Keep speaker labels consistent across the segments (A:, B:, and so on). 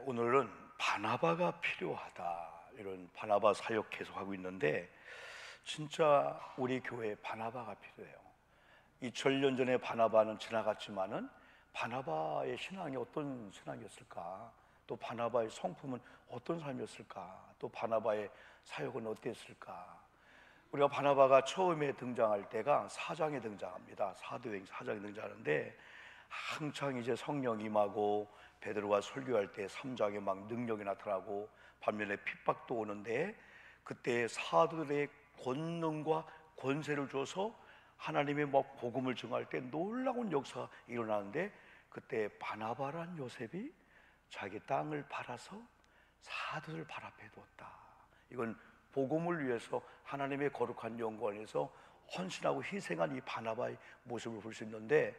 A: 오늘은 바나바가 필요하다, 이런 바나바 사역 계속하고 있는데, 진짜 우리 교회에 바나바가 필요해요. 2000년 전에 바나바는 지나갔지만은 바나바의 신앙이 어떤 신앙이었을까, 또 바나바의 성품은 어떤 삶이었을까, 또 바나바의 사역은 어땠을까. 우리가 바나바가 처음에 등장할 때가 4장에 등장합니다. 사도행 4장에 등장하는데, 한창 이제 성령 임하고 베드로가 설교할 때 3장에 막 능력이 나타나고 반면에 핍박도 오는데, 그때 사도들의 권능과 권세를 줘서 하나님의 막 복음을 증할 때 놀라운 역사가 일어나는데, 그때 바나바란 요셉이 자기 땅을 팔아서 사도들 발 앞에 두었다. 이건 복음을 위해서 하나님의 거룩한 영광에서 헌신하고 희생한 이 바나바의 모습을 볼 수 있는데,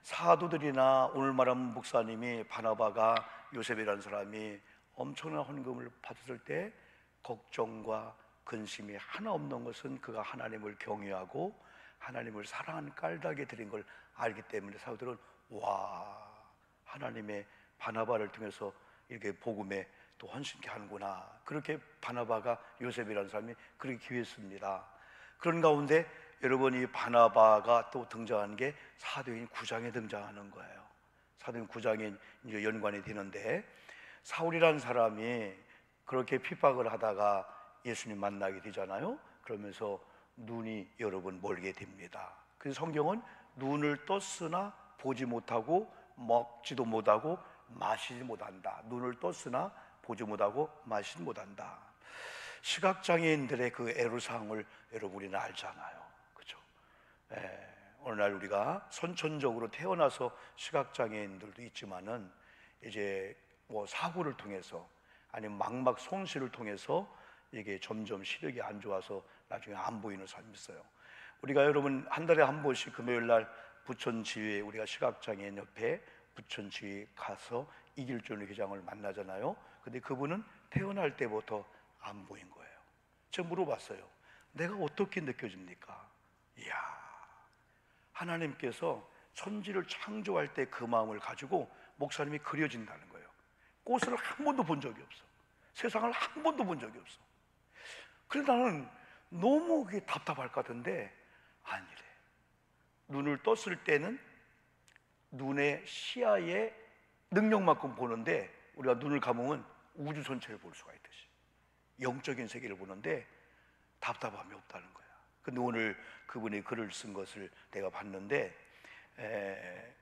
A: 사도들이나 오늘 말하는 목사님이 바나바가 요셉이라는 사람이 엄청난 헌금을 받았을 때 걱정과 근심이 하나 없는 것은 그가 하나님을 경외하고 하나님을 사랑하는 깔다게 드린 걸 알기 때문에 사도들은 와, 하나님의 바나바를 통해서 이렇게 복음에 또 헌신케 하는구나, 그렇게 바나바가 요셉이라는 사람이 그렇게 기회했습니다. 그런 가운데 여러분, 이 바나바가 또 등장하는 게 사도행 9장에 등장하는 거예요. 사도행 9장에 이제 연관이 되는데, 사울이라는 사람이 그렇게 핍박을 하다가 예수님 만나게 되잖아요. 그러면서 눈이 여러분 멀게 됩니다. 그래서 성경은 눈을 떴으나 보지 못하고 먹지도 못하고 마시지 못한다. 눈을 떴으나 보지 못하고 마시지 못한다. 시각장애인들의 그 애로사항을 여러분 우리는 알잖아요. 그렇죠? 오늘날 우리가 선천적으로 태어나서 시각장애인들도 있지만은 이제 뭐 사고를 통해서 아니면 망막 손실을 통해서 이게 점점 시력이 안 좋아서 나중에 안 보이는 사람이 있어요. 우리가 여러분 한 달에 한 번씩 금요일날 부천지회, 우리가 시각장애인 옆에 부천지회 가서 이길종 회장을 만나잖아요. 근데 그분은 태어날 때부터 안 보인 거예요. 제가 물어봤어요. 내가 어떻게 느껴집니까? 이야, 하나님께서 천지를 창조할 때 그 마음을 가지고 목사님이 그려진다는 거예요. 꽃을 한 번도 본 적이 없어. 세상을 한 번도 본 적이 없어. 그래서 나는 너무 그게 답답할 것 같은데 아니래. 눈을 떴을 때는 눈의 시야의 능력만큼 보는데, 우리가 눈을 감으면 우주 전체를 볼 수가 있듯이 영적인 세계를 보는데 답답함이 없다는 거야. 근데 오늘 그분이 글을 쓴 것을 내가 봤는데,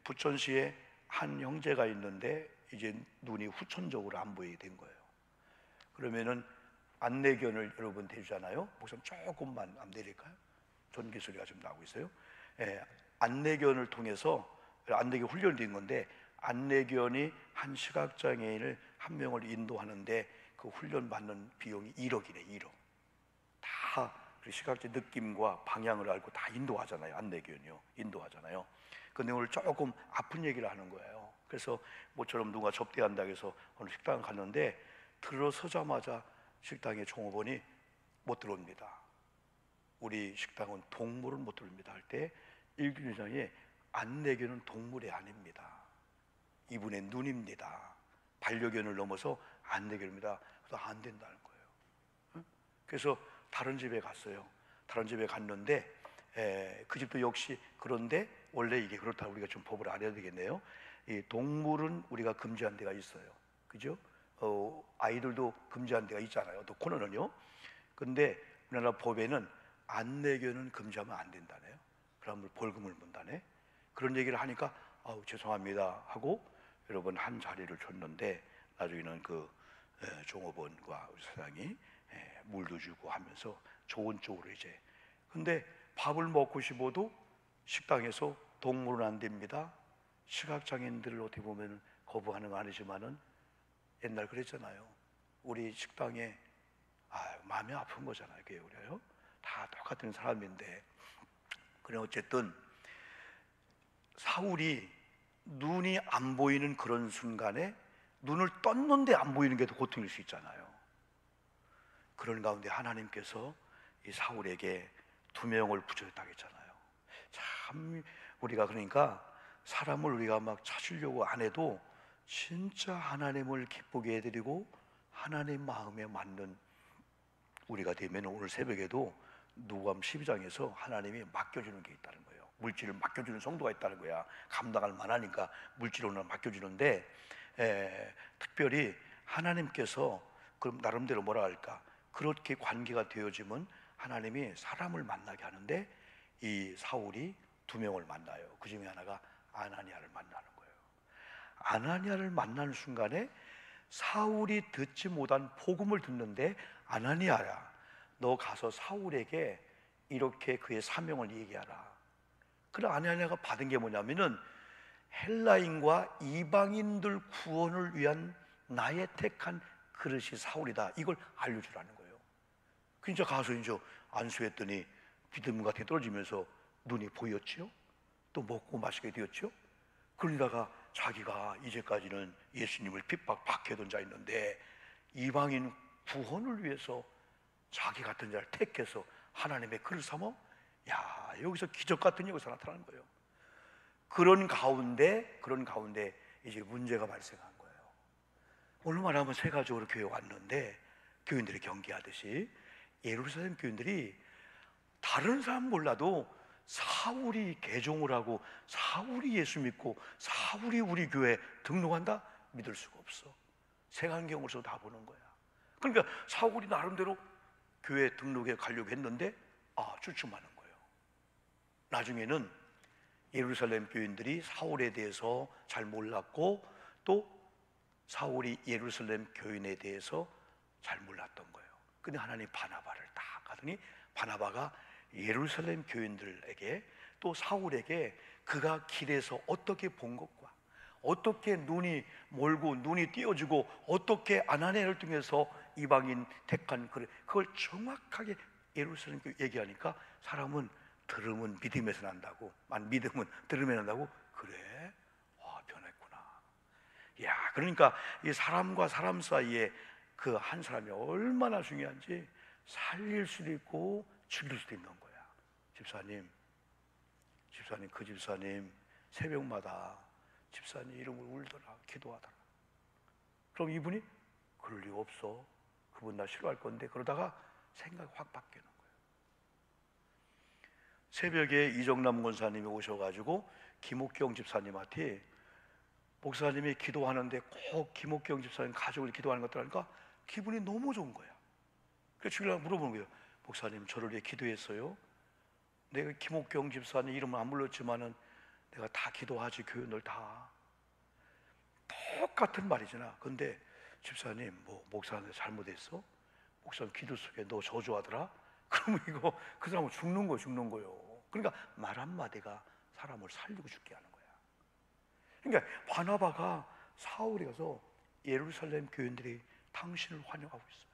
A: 부천시에 한 형제가 있는데 이제 눈이 후천적으로 안 보이게 된 거예요. 그러면은 안내견을 여러분 대주잖아요. 목사님 조금만 안 내릴까요? 전기 소리가 좀 나고 있어요. 안내견을 통해서 안내견 훈련이 된 건데, 안내견이 한 시각장애인을 한 명을 인도하는데 그 훈련 받는 비용이 1억이래. 1억. 다 시각적 느낌과 방향을 알고 다 인도하잖아요. 안내견이요, 인도하잖아요. 근데 오늘 조금 아픈 얘기를 하는 거예요. 그래서 모처럼 누가 접대한다고 해서 어느 식당 갔는데, 들어서자마자 식당의 종업원이 못 들어옵니다. 우리 식당은 동물은 못 들어옵니다 할 때 일균회장이 안내견은 동물이 아닙니다. 이분의 눈입니다. 반려견을 넘어서 안내견입니다. 그래서 안 된다는 거예요. 그래서 다른 집에 갔어요. 다른 집에 갔는데 그 집도 역시 그런데, 원래 이게 그렇다고 우리가 좀 법을 알아야 되겠네요. 이 동물은 우리가 금지한 데가 있어요. 그죠? 아이들도 금지한 데가 있잖아요. 또 코너는요. 근데 우리나라 법에는 안내견은 금지하면 안 된다네요. 그러면 벌금을 문다네. 그런 얘기를 하니까 죄송합니다 하고 여러분 한 자리를 줬는데, 나중에는 그 종업원과 우리 사장이 물도 주고 하면서 좋은 쪽으로 이제. 근데 밥을 먹고 싶어도 식당에서 동물은 안 됩니다. 시각장애인들을 어떻게 보면 거부하는 거 아니지만은 옛날 그랬잖아요. 우리 식당에 마음이 아픈 거잖아요. 그게 우리요. 다 똑같은 사람인데. 그래 어쨌든 사울이 눈이 안 보이는 그런 순간에 눈을 떴는데 안 보이는 게 더 고통일 수 있잖아요. 그런 가운데 하나님께서 이 사울에게 두명을 붙여줬다고 했잖아요. 참 우리가 그러니까 사람을 우리가 막 찾으려고 안 해도 진짜 하나님을 기쁘게 해드리고 하나님 마음에 맞는 우리가 되면 오늘 새벽에도 누가복음 12장에서 하나님이 맡겨주는 게 있다는 거예요. 물질을 맡겨주는 성도가 있다는 거야. 감당할 만하니까 물질로는 맡겨주는데, 특별히 하나님께서 그럼 나름대로 뭐라 할까, 그렇게 관계가 되어지면 하나님이 사람을 만나게 하는데, 이 사울이 두 명을 만나요. 그 중에 하나가 아나니아를 만나는 거예요. 아나니아를 만나는 순간에 사울이 듣지 못한 복음을 듣는데, 아나니아야, 너 가서 사울에게 이렇게 그의 사명을 얘기하라. 그래, 아나니아가 받은 게 뭐냐면은 헬라인과 이방인들 구원을 위한 나의 택한 그릇이 사울이다, 이걸 알려주라는 거예요. 그러니까 가서 이제 안수했더니 믿음 같은 게 떨어지면서 눈이 보였지요. 또 먹고 마시게 되었죠. 그러다가 자기가 이제까지는 예수님을 핍박받게던 자였는데 이방인 구원을 위해서 자기 같은 자를 택해서 하나님의 그릇 삼어, 야, 여기서 기적 같은 여기서 나타나는 거예요. 그런 가운데 이제 문제가 발생한 거예요. 오늘 말하면 새 가족으로 교회 왔는데 교인들이 경계하듯이 예루살렘 교인들이 다른 사람 몰라도 사울이 개종을 하고 사울이 예수 믿고 사울이 우리 교회에 등록한다? 믿을 수가 없어. 색안경으로서 다 보는 거야. 그러니까 사울이 나름대로 교회 등록에 가려고 했는데 주춤하는 거예요. 나중에는 예루살렘 교인들이 사울에 대해서 잘 몰랐고 또 사울이 예루살렘 교인에 대해서 잘 몰랐던 거예요. 근데 하나님 바나바를 딱 가더니 바나바가 예루살렘 교인들에게 또 사울에게 그가 길에서 어떻게 본 것과 어떻게 눈이 멀고 눈이 띄어지고 어떻게 아나니아를 통해서 이방인 택한 그걸 정확하게 예루살렘 교회 얘기하니까 사람은 들으면 믿음에서 난다고, 믿음은 들으면 난다고. 그래? 변했구나. 야, 그러니까 이 사람과 사람 사이에 그 한 사람이 얼마나 중요한지 살릴 수도 있고 죽일 수도 있는 거야. 집사님, 그 집사님 새벽마다 집사님 이름을 울더라, 기도하더라. 그럼 이분이 그럴 리가 없어, 그분 나 싫어할 건데, 그러다가 생각이 확 바뀌는 거예요. 새벽에 이정남 권사님이 오셔가지고 김옥경 집사님한테, 목사님이 기도하는데 꼭 김옥경 집사님 가족을 기도하는 것들 하니까 기분이 너무 좋은 거야. 그래서 주일날 물어보는 거예요. 목사님, 저를 위해 기도했어요? 내가 김옥경 집사님 이름은 안 불렀지만은 내가 다 기도하지, 교인들 다. 똑같은 말이잖아. 근데 집사님, 뭐 목사한테 잘못했어? 목사님 기도 속에 너 저주하더라? 그러면 이거 그 사람은 죽는 거예요. 그러니까 말 한마디가 사람을 살리고 죽게 하는 거야. 그러니까 바나바가 사울에 가서 예루살렘 교인들이 당신을 환영하고 있어요.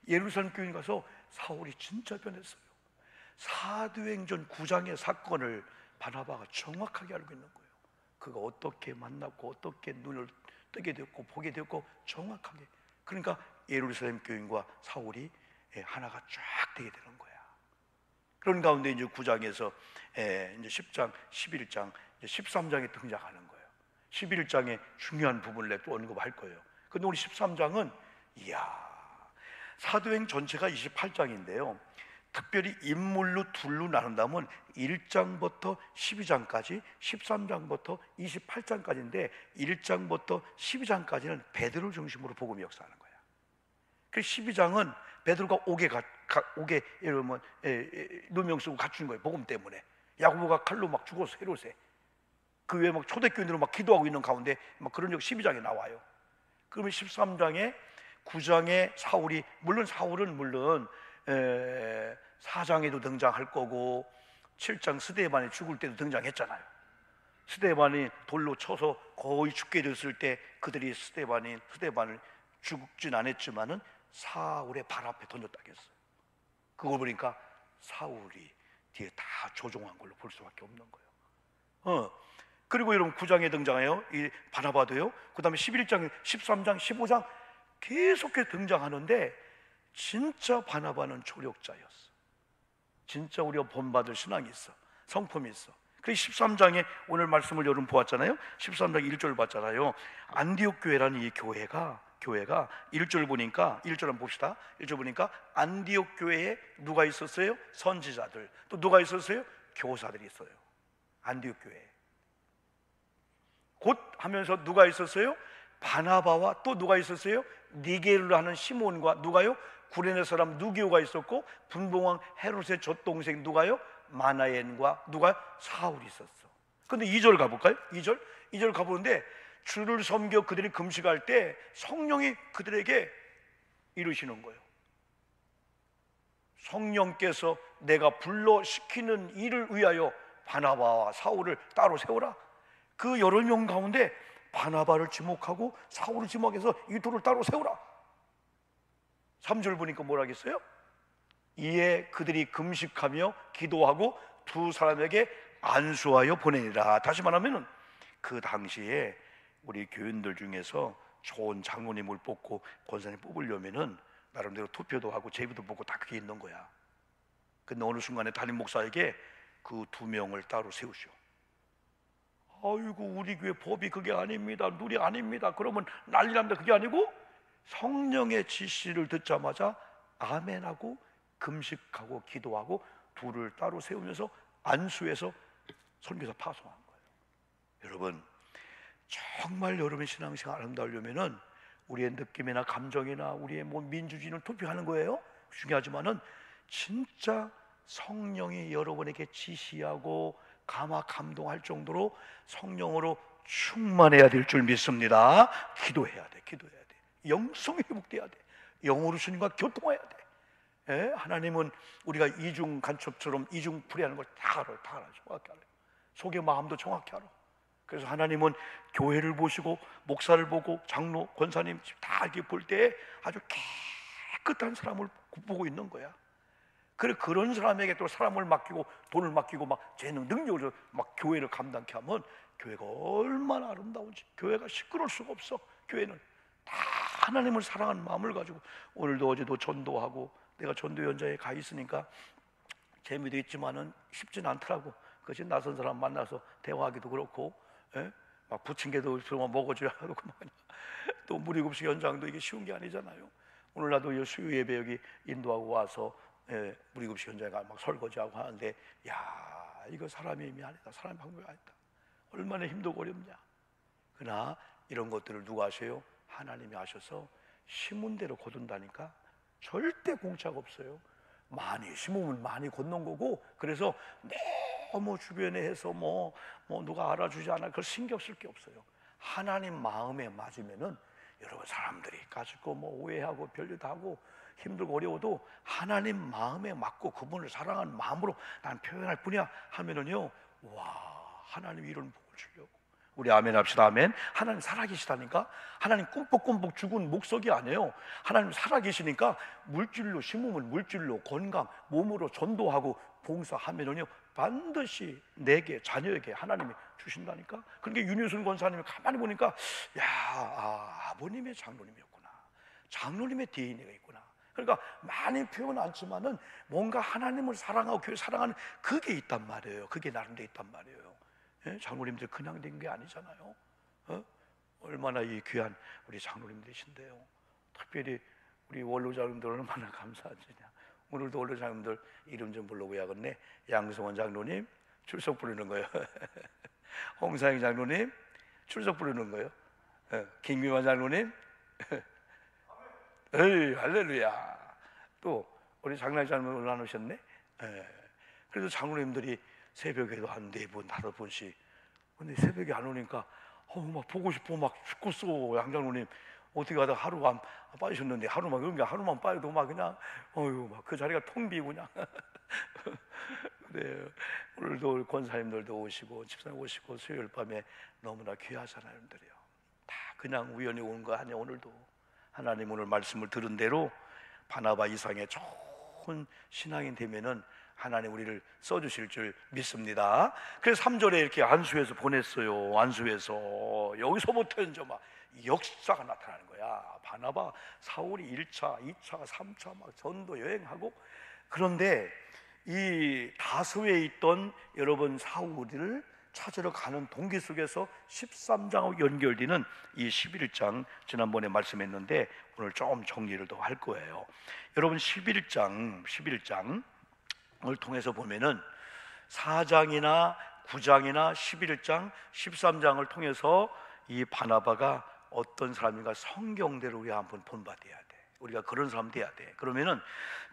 A: 예루살렘 교인 가서 사울이 진짜 변했어요. 사도행전 9장의 사건을 바나바가 정확하게 알고 있는 거예요. 그가 어떻게 만났고 어떻게 눈을 뜨게 되었고 보게 되었고 정확하게. 그러니까 예루살렘 교인과 사울이 하나가 쫙 되게 되는 거야. 그런 가운데 이제 9장에서 이제 10장, 11장, 13장에 등장하는 거예요. 11장에 중요한 부분을 또 언급할 거예요. 근데 우리 13장은 사도행 전체가 28장인데요. 특별히 인물로 둘로 나눈다면 1장부터 12장까지, 13장부터 28장까지인데 1장부터 12장까지는 베드로를 중심으로 복음이 역사하는 거야. 그 12장은 베드로가 옥에 이러면 누명 쓰고 갇힌 거예요. 복음 때문에. 야고보가 칼로 막 죽어서 헤롯에. 그 외에 막 초대교인으로 막 기도하고 있는 가운데 막 그런 적 12장에 나와요. 그러면 13장에 9장에 사울이, 물론 사울은 4장에도 등장할 거고 7장 스데반이 죽을 때도 등장했잖아요. 스데반이 돌로 쳐서 거의 죽게 됐을 때 그들이 스데반을 죽진 않았지만은 사울의 발 앞에 던졌다고 했어요. 그걸 보니까 사울이 뒤에 다 조종한 걸로 볼 수밖에 없는 거예요. 그리고 여러분 9장에 등장해요. 이 바나바도요. 그 다음에 11장, 13장, 15장 계속해서 등장하는데 진짜 바나바는 조력자였어. 진짜 우리가 본받을 신앙이 있어. 성품이 있어. 그 13장에 오늘 말씀을 여러분 보았잖아요. 13장 1절 봤잖아요. 안디옥 교회라는 이 교회가 1절 보니까 1절 한번 봅시다. 1절 보니까 안디옥 교회에 누가 있었어요? 선지자들. 또 누가 있었어요? 교사들이 있어요. 안디옥 교회에. 곧 하면서 누가 있었어요? 바나바와 또 누가 있었어요? 니게르를 하는 시몬과 누가요? 구레네 사람 누기오가 있었고 분봉왕 헤롯의 젖동생 누가요? 마나엔과 누가? 사울이 있었어. 근데 2절 가볼까요? 2절 가보는데 주를 섬겨 그들이 금식할 때 성령이 그들에게 이루시는 거예요. 성령께서 내가 불러시키는 일을 위하여 바나바와 사울을 따로 세우라. 그 여러 명 가운데 바나바를 지목하고 사울을 지목해서 이 둘을 따로 세우라. 3절 보니까 뭐라 하겠어요? 이에 그들이 금식하며 기도하고 두 사람에게 안수하여 보내니라. 다시 말하면 그 당시에 우리 교인들 중에서 좋은 장로님을 뽑고 권사님 뽑으려면은 나름대로 투표도 하고 제비도 뽑고 다 그게 있는 거야. 근데 어느 순간에 담임 목사에게 그 두 명을 따로 세우시오. 아이고 우리 교회 법이 그게 아닙니다, 룰이 아닙니다, 그러면 난리 납니다. 그게 아니고 성령의 지시를 듣자마자 아멘하고 금식하고 기도하고 둘을 따로 세우면서 안수해서 선교사 파송한 거예요. 여러분, 정말 여러분의 신앙생활 아름다우려면은 우리의 느낌이나 감정이나 우리의 뭐 민주주의를 투표하는 거예요. 중요하지만은 진짜 성령이 여러분에게 지시하고 감동할 정도로 성령으로 충만해야 될 줄 믿습니다. 기도해야 돼. 영성이 회복돼야 돼. 영으로 주님과 교통해야 돼. 예? 하나님은 우리가 이중 간첩처럼 이중 풀이하는 걸 다 알아요. 정확히 알아요. 속의 마음도 정확히 알아. 그래서 하나님은 교회를 보시고 목사를 보고 장로, 권사님 다 이렇게 볼 때 아주 깨끗한 사람을 보고 있는 거야. 그래 그런 사람에게 또 사람을 맡기고 돈을 맡기고 막 재능, 능력을 막 교회를 감당케 하면 교회가 얼마나 아름다운지. 교회가 시끄러울 수가 없어. 교회는 다 하나님을 사랑하는 마음을 가지고. 오늘도 어제도 전도하고 내가 전도연장에 가 있으니까 재미도 있지만은 쉽진 않더라고. 그것이 낯선 사람 만나서 대화하기도 그렇고, 예? 막 부침개도 좀 먹어줘야 하고 또 무리급식 연장도 이게 쉬운 게 아니잖아요. 오늘 나도 수요 예배 여기 인도하고 와서 무리급식 현장에 막 설거지하고 하는데, 야 이거 사람의 힘이 아니다, 사람의 방법이 아니다. 얼마나 힘들고 어렵냐. 그러나 이런 것들을 누가 하세요? 하나님이 하셔서 심은 대로 거둔다니까. 절대 공짜가 없어요. 많이 심으면 많이 걷는 거고. 그래서 너무 주변에 해서 뭐 누가 알아주지 않아 그걸 신경 쓸 게 없어요. 하나님 마음에 맞으면은 여러분 사람들이 까짓거 뭐 오해하고 별일도 하고 힘들고 어려워도 하나님 마음에 맞고 그분을 사랑하는 마음으로 난 표현할 뿐이야 하면은요, 와 하나님 이런 복을 주려고. 우리 아멘 합시다. 아멘. 하나님 살아계시다니까. 하나님 꿈뻑꿈뻑 죽은 목석이 아니에요. 하나님 살아계시니까 물질로 심으면 물질로 건강, 몸으로 전도하고 봉사하면은요 반드시 내게 자녀에게 하나님이 주신다니까. 그러니까 윤효순 권사님이 가만히 보니까 아버님의 장로님이었구나, 장로님의 DNA가 있구나. 그러니까 많이 표현 않지만은 뭔가 하나님을 사랑하고 교회 사랑하는 그게 있단 말이에요. 그게 나름대로 있단 말이에요. 예? 장로님들 그냥 된 게 아니잖아요. 얼마나 이 귀한 우리 장로님들이신데요. 특별히 우리 원로 장로님들 얼마나 감사하시냐. 오늘도 원로 장로님들 이름 좀 불러보야겠네. 양성원 장로님 출석 부르는 거예요. 홍상희 장로님 출석 부르는 거예요. 김미환 장로님 에이 할렐루야. 또 우리 장로님 장로님 올라오셨네. 그래도 장로님들이 새벽에도 한 4분, 5분씩. 근데 새벽에 안 오니까 막 보고 싶어 막 죽겠어. 양장로님 어떻게 하다 하루 안 빠지셨는데 하루만 빠져도 막 그냥 막 그 자리가 텅 비고 그냥. 네, 오늘도 권사님들도 오시고 집사님 오시고 수요일 밤에 너무나 귀하잖아요. 여러분들이요. 다 그냥 우연히 온 거 아니에요. 오늘도 하나님 오늘 말씀을 들은 대로 바나바 이상의 좋은 신앙인 되면은 하나님 우리를 써주실 줄 믿습니다. 그래서 3절에 이렇게 안수해서 보냈어요. 안수해서 여기서부터 이제 막 역사가 나타나는 거야. 바나바, 사울이 1차, 2차, 3차 막 전도 여행하고. 그런데 이 다소에 있던 여러분 사울을 찾으러 가는 동기 속에서 13장하고 연결되는 이 11장, 지난번에 말씀했는데 오늘 좀 정리를 더 할 거예요. 여러분 11장을 통해서 보면은 4장이나 9장이나 11장, 13장을 통해서 이 바나바가 어떤 사람인가 성경대로 우리가 한번 본받아야 돼. 우리가 그런 사람 돼야 돼. 그러면은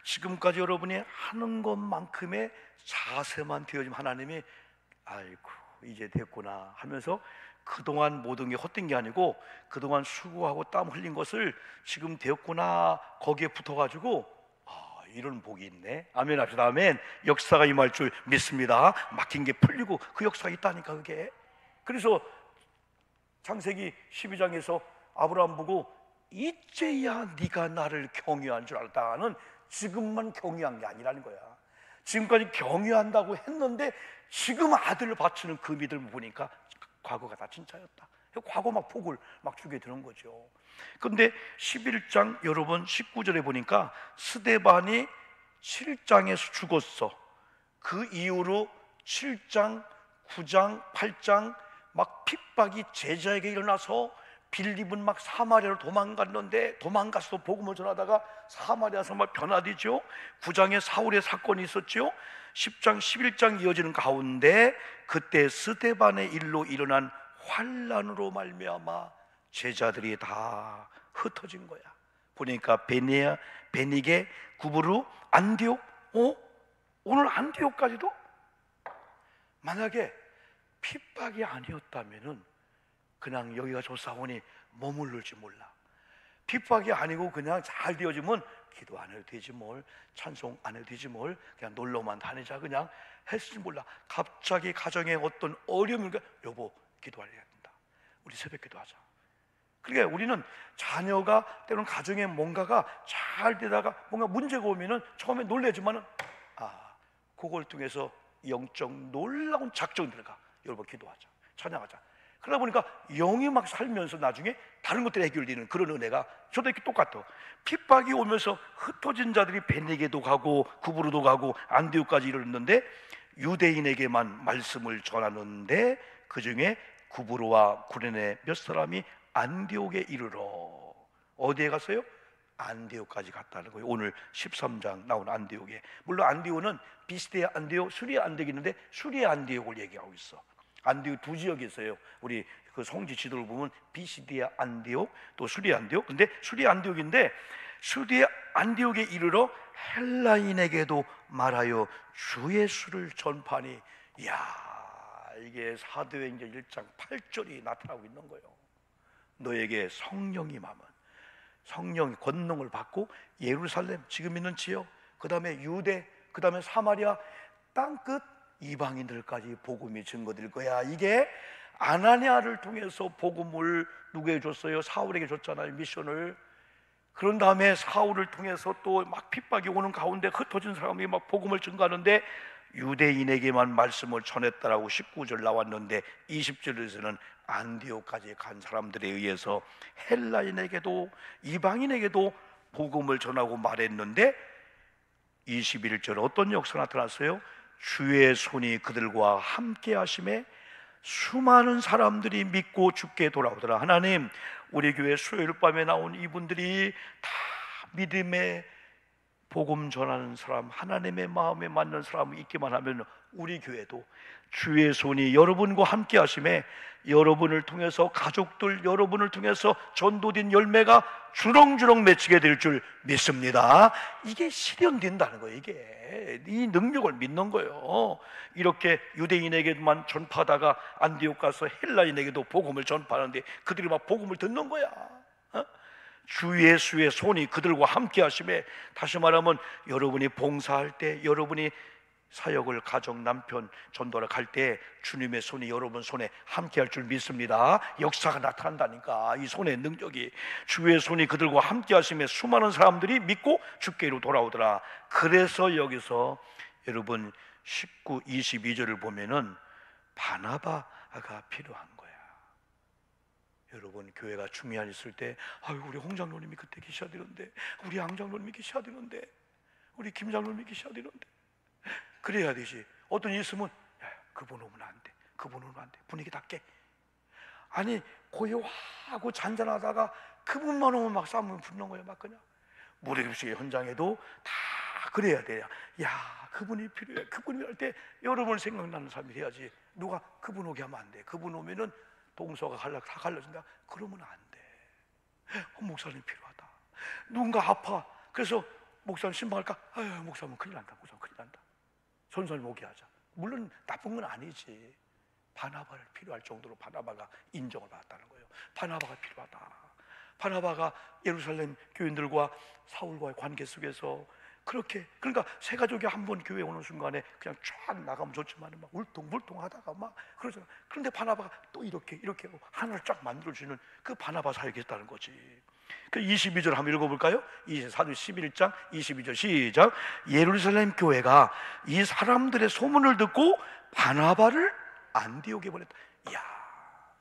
A: 지금까지 여러분이 하는 것만큼의 자세만 되어지면 하나님이 아이고 이제 됐구나 하면서 그동안 모든 게 헛된 게 아니고 그동안 수고하고 땀 흘린 것을 지금 되었구나 거기에 붙어가지고 이런 복이 있네. 아멘 합시다. 아멘. 역사가 임할 줄 믿습니다. 막힌 게 풀리고 그 역사가 있다니까 그게. 그래서 창세기 12장에서 아브라함 보고 이제야 네가 나를 경유한 줄 알았다는, 지금만 경유한 게 아니라는 거야. 지금까지 경유한다고 했는데 지금 아들을 바치는 그 믿음을 보니까 과거가 다 진짜였다. 과거 막 복을 막 주게 되는 거죠. 그런데 11장 여러분 19절에 보니까 스데반이 7장에서 죽었어. 그 이후로 7장, 9장, 8장 막 핍박이 제자에게 일어나서 빌립은 막 사마리아로 도망갔는데 도망가서 복음을 전하다가 사마리아에서 막 변화되죠. 9장에 사울의 사건이 있었죠. 10장, 11장 이어지는 가운데 그때 스데반의 일로 일어난 환란으로 말미암아 제자들이 다 흩어진 거야. 보니까 베니게, 구브루, 안디옥, 오늘 안디옥까지도 만약에 핍박이 아니었다면은 그냥 여기가 조사원이 머무를지 몰라. 핍박이 아니고 그냥 잘 되어지면 기도 안 해도 되지 뭘, 찬송 안 해도 되지 뭘, 그냥 놀러만 다니자 그냥 했을지 몰라. 갑자기 가정에 어떤 어려움을, 여보 기도해야 된다, 우리 새벽 기도하자. 그러니까 우리는 자녀가 때로는 가정에 뭔가가 잘 되다가 뭔가 문제가 오면은 처음에 놀래지만은 그걸 통해서 영적 놀라운 작정이 들어가. 여러분 기도하자, 찬양하자. 그러다 보니까 영이 막 살면서 나중에 다른 것들이 해결되는 그런 은혜가 저도 이렇게 똑같아. 핍박이 오면서 흩어진 자들이 베니게도 가고 구브로도 가고 안디옥까지 이르렀는데 유대인에게만 말씀을 전하는데 그 중에 구브로와 구레네 몇 사람이 안디옥에 이르러 어디에 갔어요? 안디옥까지 갔다는 거예요. 오늘 13장 나온 안디옥에. 물론 안디옥은 비스디아 안디옥, 수리아 안디옥이 있는데 수리아 안디옥을 얘기하고 있어. 안디옥 두 지역이 있어요. 우리 그 성지 지도를 보면 비시디아 안디옥 또 수리아 안디옥. 근데 수리아 안디옥인데 수리아 안디옥에 이르러 헬라인에게도 말하여 주 예수를 전파하니, 이야, 이게 사도행전 1장 8절이 나타나고 있는 거예요. 너에게 성령이 임하면, 성령의 권능을 받고 예루살렘 지금 있는 지역, 그 다음에 유대, 그 다음에 사마리아 땅끝 이방인들까지 복음이 증거될 거야. 이게 아나니아를 통해서 복음을 누구에게 줬어요? 사울에게 줬잖아요, 미션을. 그런 다음에 사울을 통해서 또 막 핍박이 오는 가운데 흩어진 사람이 막 복음을 증거하는데 유대인에게만 말씀을 전했다라고 19절 나왔는데 20절에서는 안디옥까지 간 사람들에 의해서 헬라인에게도 이방인에게도 복음을 전하고 말했는데 21절 어떤 역사가 나타났어요? 주의 손이 그들과 함께 하심에 수많은 사람들이 믿고 주께 돌아오더라. 하나님, 우리 교회 수요일 밤에 나온 이분들이 다 믿음의 복음 전하는 사람, 하나님의 마음에 맞는 사람이 있기만 하면 우리 교회도 주의 손이 여러분과 함께 하심에 여러분을 통해서 가족들, 여러분을 통해서 전도된 열매가 주렁주렁 맺히게 될 줄 믿습니다. 이게 실현된다는 거예요. 이게 이 능력을 믿는 거예요. 이렇게 유대인에게만 전파하다가 안디옥 가서 헬라인에게도 복음을 전파하는데 그들이 막 복음을 듣는 거야. 주 예수의 손이 그들과 함께 하심에, 다시 말하면 여러분이 봉사할 때, 여러분이 사역을 가정, 남편 전도를 갈 때 주님의 손이 여러분 손에 함께 할 줄 믿습니다. 역사가 나타난다니까. 이 손의 능력이, 주의 손이 그들과 함께 하심에 수많은 사람들이 믿고 주께로 돌아오더라. 그래서 여기서 여러분 19, 22절을 보면은 바나바가 필요한 거야. 여러분 교회가 중요한 있을 때, 아유 우리 홍 장로님이 그때 계셔야 되는데, 우리 양 장로님이 계셔야 되는데, 우리 김 장로님이 계셔야 되는데, 그래야 되지. 어떤 일 있으면 야, 그분 오면 안 돼, 그분 오면 안 돼, 분위기 닦게. 아니 고요하고 잔잔하다가 그분만 오면 막 싸움을 붙는 거예요. 막 그냥 무리급식 현장에도 다 그래야 돼요. 야, 그분이 필요해. 그분이 할 때 여러분 생각나는 사람이 돼야지. 누가 그분 오게 하면 안 돼. 그분 오면은 동서가 다 갈라진다. 그러면 안 돼. 목사님 필요하다. 누군가 아파. 그래서 목사님 신방할까? 아유, 목사님 큰일 난다. 목사님 큰일 난다. 전사님 오게 하자. 물론 나쁜 건 아니지. 바나바를 필요할 정도로 바나바가 인정을 받았다는 거예요. 바나바가 필요하다. 바나바가 예루살렘 교인들과 사울과의 관계 속에서 그렇게, 그러니까 세 가족이 한 번 교회에 오는 순간에 그냥 쫙 나가면 좋지만 막 울퉁불퉁하다가 막 그러잖아. 그런데 바나바가 또 이렇게 하나를 쫙 만들어주는 그 바나바 사역이었다는 거지. 그 22절 한번 읽어볼까요? 사도행 11장 22절 시작. 예루살렘 교회가 이 사람들의 소문을 듣고 바나바를 안디옥에 보냈다. 이야,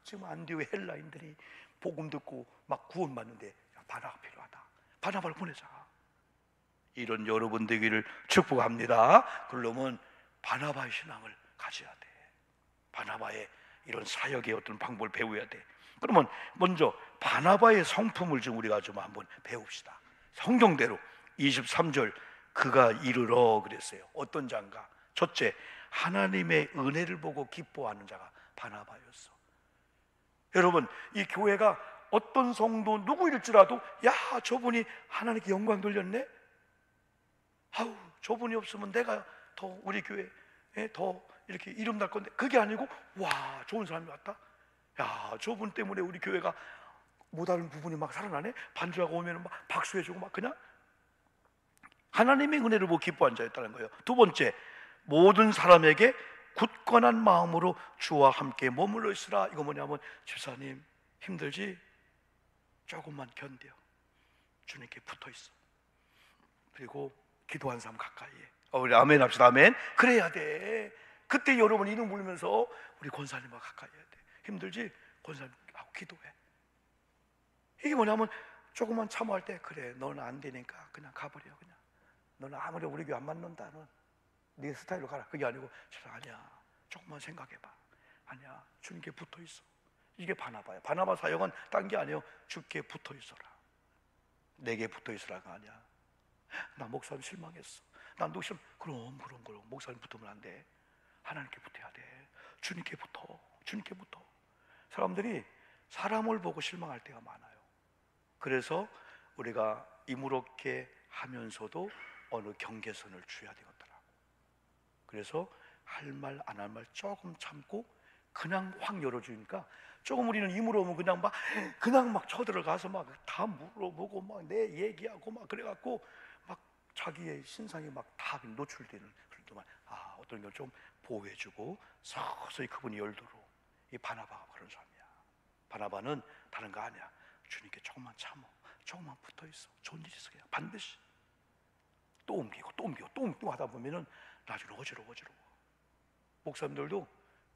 A: 지금 안디옥의 헬라인들이 복음 듣고 막 구원받는데 바나바가 필요하다. 바나바를 보내자. 이런 여러분 되기를 축복합니다. 그러면 바나바의 신앙을 가져야 돼. 바나바의 이런 사역의 어떤 방법을 배워야 돼. 그러면 먼저 바나바의 성품을 좀 우리가 좀 한번 배웁시다. 성경대로 23절 그가 이르러 그랬어요. 어떤 자인가? 첫째, 하나님의 은혜를 보고 기뻐하는 자가 바나바였어. 여러분, 이 교회가 어떤 성도 누구일지라도 야, 저분이 하나님께 영광 돌렸네. 아우, 저분이 없으면 내가 더 우리 교회에 더 이렇게 이름 날 건데, 그게 아니고 와, 좋은 사람이 왔다. 야, 저분 때문에 우리 교회가 못하는 부분이 막 살아나네. 반주하고 오면 막 박수해주고 막 그냥 하나님의 은혜를 보고 기뻐한 자였다는 거예요. 두 번째, 모든 사람에게 굳건한 마음으로 주와 함께 머물러 있으라. 이거 뭐냐면 집사님 힘들지? 조금만 견뎌. 주님께 붙어 있어. 그리고 기도한 사람 가까이 해. 우리 아멘 합시다. 아멘. 그래야 돼. 그때 여러분 이름 부르면서 우리 권사님과 가까이 해야 돼. 힘들지? 권사님하고 기도해. 이게 뭐냐면 조금만 참아할 때 그래, 너는 안 되니까 그냥 가버려. 그냥 너는 아무리 우리 교회 안 맞는다. 넌 네 스타일로 가라. 그게 아니고 아니야, 조금만 생각해봐. 아니야, 주님께 붙어 있어. 이게 바나바야. 바나바 사역은 딴 게 아니에요. 주께 붙어 있어라. 내게 붙어 있으라가 아니야. 나 목사님 실망했어. 난 너 실망. 그럼 목사님 붙으면 안 돼. 하나님께 붙어야 돼. 주님께 붙어. 주님께 붙어. 사람들이 사람을 보고 실망할 때가 많아요. 그래서 우리가 이무롭게 하면서도 어느 경계선을 줘야 되겠더라고. 그래서 할 말 안 할 말 조금 참고 그냥 확 열어주니까 조금 우리는 이무로우면 그냥 막 쳐들어가서 막 다 물어보고 막 내 얘기하고 막 그래갖고 막 자기의 신상이 막 다 노출되는 그런 동안 어떤 걸 좀 보호해주고 서서히 그분이 열도록. 이 바나바가 그런 사람이야. 바나바는 다른 거 아니야. 주님께 조금만 참어. 조금만 붙어 있어. 좋은 일 있어. 그냥 반드시 또 옮기고 하다 보면은 나중에 어지러워. 목사님들도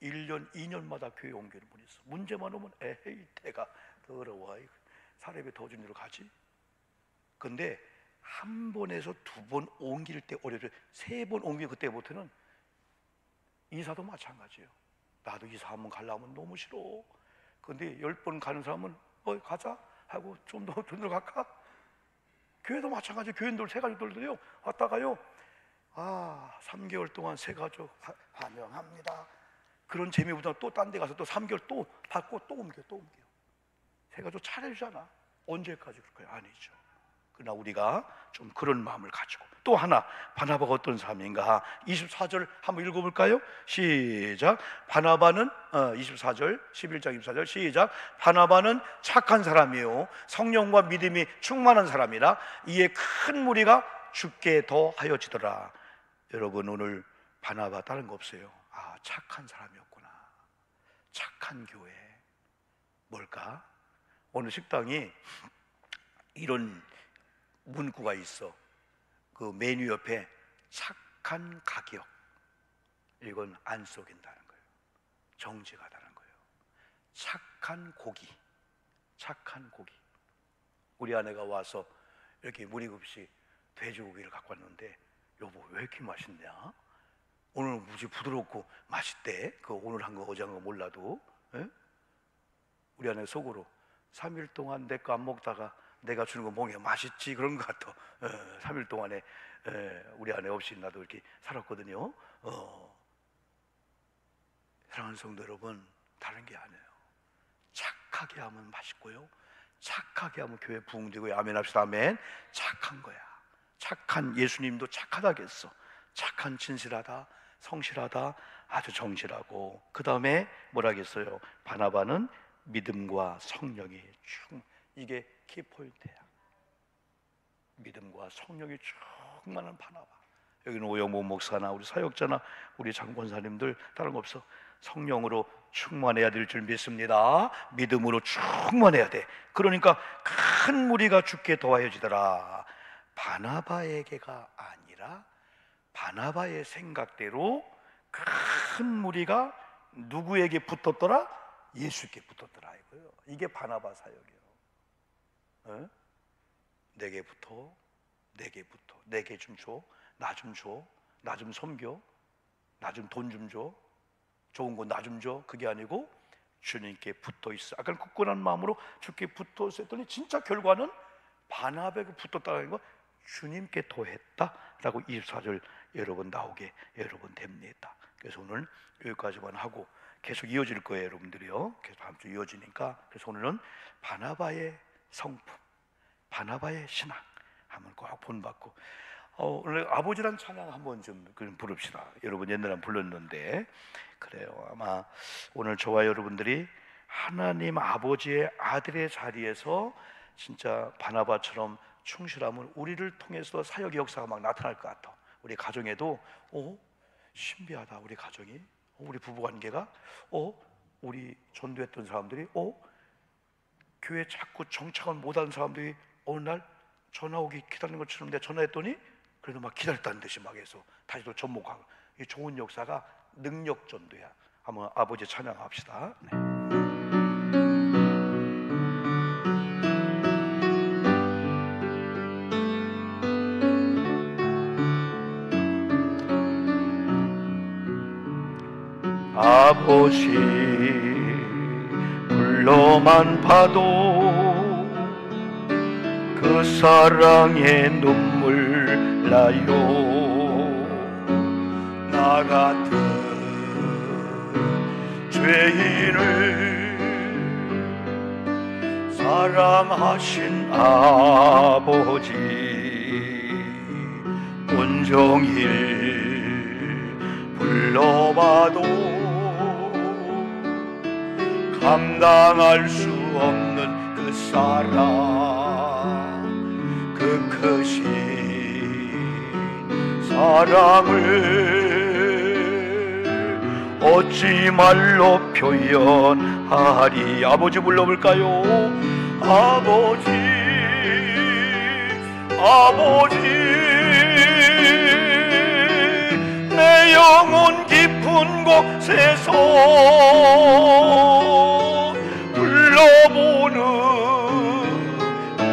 A: 1년, 2년마다 교회 옮기는 분이 있어. 문제만 오면 에헤이 때가 더러워. 사람이 더 준 일로 가지. 근데 한 번에서 두 번 옮길 때 어려워요. 세 번 옮기고 그때부터는 이사도 마찬가지예요. 나도 이사 한번 가려면 너무 싫어. 근데 10번 가는 사람은 가자 하고 좀 더 돈을 갈까? 교회도 마찬가지. 교인들 세 가족들도요 왔다가요 3개월 동안 세 가족 환영합니다. 그런 재미보다 또 딴 데 가서 또 3개월 또 받고 또 옮겨. 세 가족 차려주잖아. 언제까지 그럴 거야? 아니죠. 그러나 우리가 좀 그런 마음을 가지고. 또 하나, 바나바가 어떤 사람인가? 24절 한번 읽어볼까요? 시작. 바나바는 24절 11장 24절 시작. 바나바는 착한 사람이요 성령과 믿음이 충만한 사람이라 이에 큰 무리가 죽게 더하여지더라. 여러분, 오늘 바나바 다른 거 없어요. 착한 사람이었구나. 착한 교회. 뭘까? 어느 식당이 이런 문구가 있어. 그 메뉴 옆에 착한 가격. 이건 안 속인다는 거예요. 정직하다는 거예요. 착한 고기. 우리 아내가 와서 이렇게 무리급식 돼지고기를 갖고 왔는데 여보 왜 이렇게 맛있냐? 오늘 무지 부드럽고 맛있대. 그 오늘 한 거 어제 한 거 몰라도, 에? 우리 안에 속으로 3일 동안 내 거 안 먹다가 내가 주는 거 먹으면 맛있지 그런 것 같아. 3일 동안에 우리 안에 없이 나도 이렇게 살았거든요. 사랑하는 성도 여러분, 다른 게 아니에요. 착하게 하면 맛있고요, 착하게 하면 교회 부흥되고요. 아멘 합시다. 아멘. 착한 거야. 착한 예수님도 착하다겠어. 착한, 진실하다, 성실하다, 아주 정실하고, 그 다음에 뭐라겠어요? 바나바는 믿음과 성령이 이게 키포인트야. 믿음과 성령이 충만한 바나바. 여기는 오영모 목사나 우리 사역자나 우리 장권사님들 다른 거 없어. 성령으로 충만해야 될 줄 믿습니다. 믿음으로 충만해야 돼. 그러니까 큰 무리가 주께 더하여지더라. 바나바에게가 아니라 바나바의 생각대로 큰 무리가 누구에게 붙었더라? 예수께 붙었더라 이거예요. 이게 바나바 사역이에요. 내게 붙어, 내게 붙어, 내게 좀 줘, 나 좀 줘, 나 좀 섬겨, 나 좀 돈 좀 줘, 좋은 거 나 좀 줘. 그게 아니고 주님께 붙어 있어. 아까 굳건한 마음으로 주께 붙어 있었더니 진짜 결과는 바나바에게 붙었다는 거, 주님께 더했다라고 24절 여러분 나오게 여러분 됩니다. 그래서 오늘 여기까지만 하고 계속 이어질 거예요, 여러분들이요. 계속 다음 주 이어지니까. 그래서 오늘은 바나바의 성품, 바나바의 신앙 한번 꼭 본받고, 오늘 아버지란 찬양 한번 좀 부릅시다. 여러분 옛날에 불렀는데 그래요. 아마 오늘 저와 여러분들이 하나님 아버지의 아들의 자리에서 진짜 바나바처럼 충실하면 우리를 통해서 사역 역사가 막 나타날 것 같아. 우리 가정에도 신비하다. 우리 가정이, 우리 부부관계가, 우리 전도했던 사람들이, 교회 자꾸 정착을 못하는 사람들이 어느 날 전화 오기 기다리는 것처럼 내가 전화했더니 그래도 막 기다렸다는 듯이 막 해서 다시 또 접목하고, 이 좋은 역사가 능력 전도야. 한번 아버지 찬양합시다. 네. 아버지 불러만 봐도 그 사랑에 눈물 나요. 나 같은 죄인을 사랑하신 아버지, 온종일 불러봐도 감당할 수 없는 그 사랑, 그 크신 사랑을 어찌 말로 표현하리. 아버지 불러볼까요? 아버지, 아버지, 내 영혼 깊은 곳에서 불러보는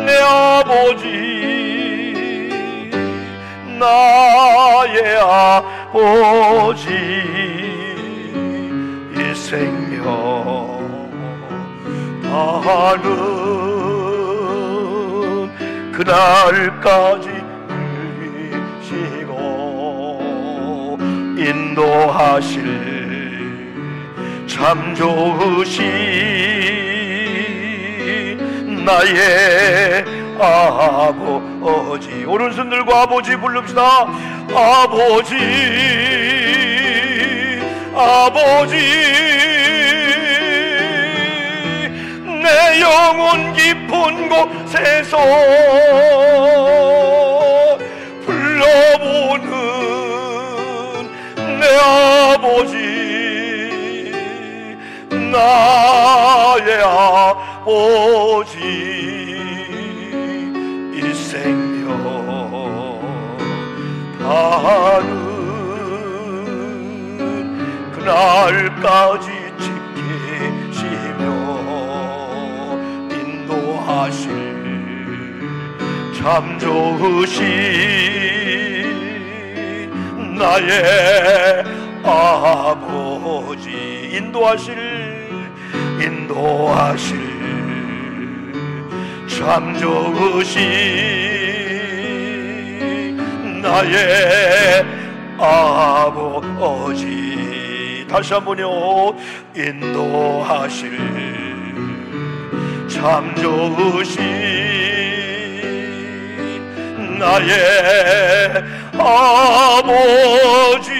A: 내 아버지, 나의 아버지, 이 생명 다하는 그날까지 계시고 인도하실 참 좋으신 나의 아버지. 오른손 들고 아버지 부릅시다. 아버지, 아버지, 내 영혼 깊은 곳에서 불러보는 내 아버지, 나의 아버지, 이 생명 다하는 그날까지 지키시며 인도하실 참 좋으신 나의 아버지. 인도하실 참 좋으신 나의 아버지. 다시 한번요. 인도하실 참 좋으신 나의 아버지.